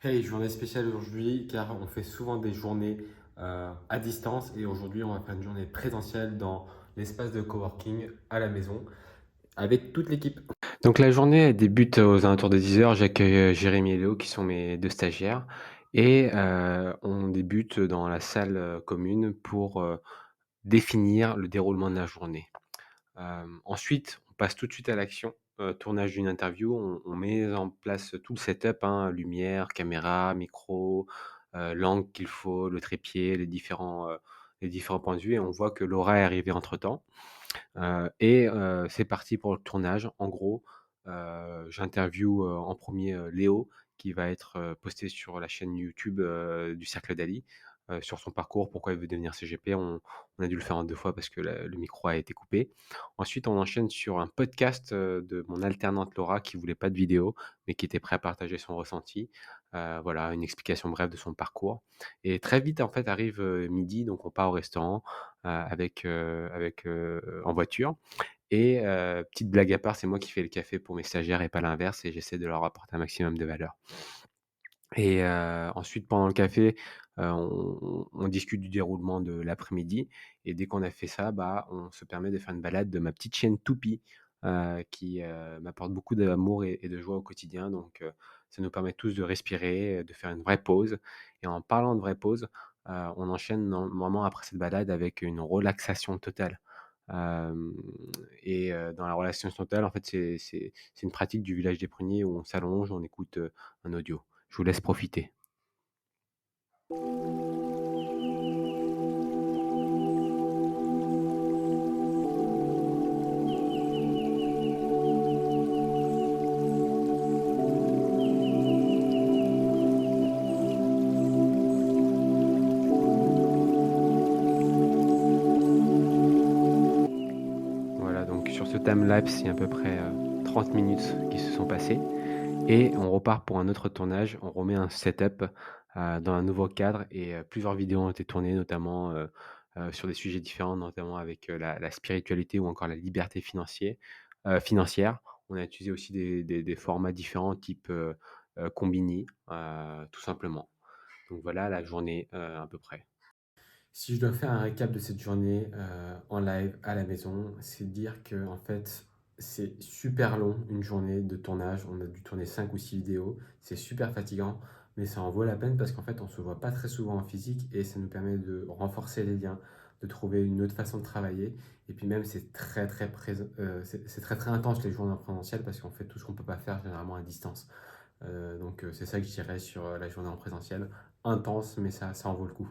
Hey, journée spéciale aujourd'hui car on fait souvent des journées à distance et aujourd'hui on va faire une journée présentielle dans l'espace de coworking à la maison avec toute l'équipe. Donc la journée elle débute aux alentours de 10 heures. J'accueille Jérémy et Léo qui sont mes deux stagiaires et on débute dans la salle commune pour définir le déroulement de la journée. Ensuite, on passe tout de suite à l'action, tournage d'une interview. On met en place tout le setup, hein, lumière, caméra, micro, l'angle qu'il faut, le trépied, les différents points de vue et on voit que Laura est arrivée entre-temps. C'est parti pour le tournage. En gros, j'interviewe, en premier Léo qui va être, posté sur la chaîne YouTube, du Cercle d'Ali, sur son parcours, pourquoi il veut devenir CGP. On a dû le faire en 2 fois parce que le micro a été coupé. Ensuite, on enchaîne sur un podcast, de mon alternante Laura qui voulait pas de vidéo, mais qui était prêt à partager son ressenti. Voilà, une explication brève de son parcours et très vite, en fait, arrive, 12:00, donc on part au restaurant, en voiture et petite blague à part, c'est moi qui fais le café pour mes stagiaires et pas l'inverse et j'essaie de leur apporter un maximum de valeur et ensuite pendant le café, on discute du déroulement de l'après-midi et dès qu'on a fait ça, bah, on se permet de faire une balade de ma petite chienne Toupie, qui, m'apporte beaucoup d'amour et de joie au quotidien donc ça nous permet tous de respirer, de faire une vraie pause et en parlant de vraie pause, on enchaîne normalement après cette balade avec une relaxation totale. Hem Dans la relaxation totale, en fait, c'est une pratique du village des pruniers où on s'allonge, on écoute, un audio. Je vous laisse profiter. Voilà, donc sur ce time-lapse, il y a à peu près, 30 minutes qui se sont passées et on repart pour un autre tournage. On remet un setup, dans un nouveau cadre et plusieurs vidéos ont été tournées notamment, sur des sujets différents, notamment avec, la spiritualité ou encore la liberté financière. On a utilisé aussi des formats différents type, Combini, tout simplement. Donc voilà la journée, à peu près. Si je dois faire un récap de cette journée, en live à la maison, c'est dire que en fait, c'est super long une journée de tournage. On a dû tourner 5 ou 6 vidéos. C'est super fatigant, mais ça en vaut la peine parce qu'en fait, on se voit pas très souvent en physique et ça nous permet de renforcer les liens, de trouver une autre façon de travailler et puis même c'est très, très c'est très, très intense les journées en présentiel parce qu'on fait tout ce qu'on peut pas faire généralement à distance. C'est ça que je dirais sur, la journée en présentiel. Intense, mais ça en vaut le coup.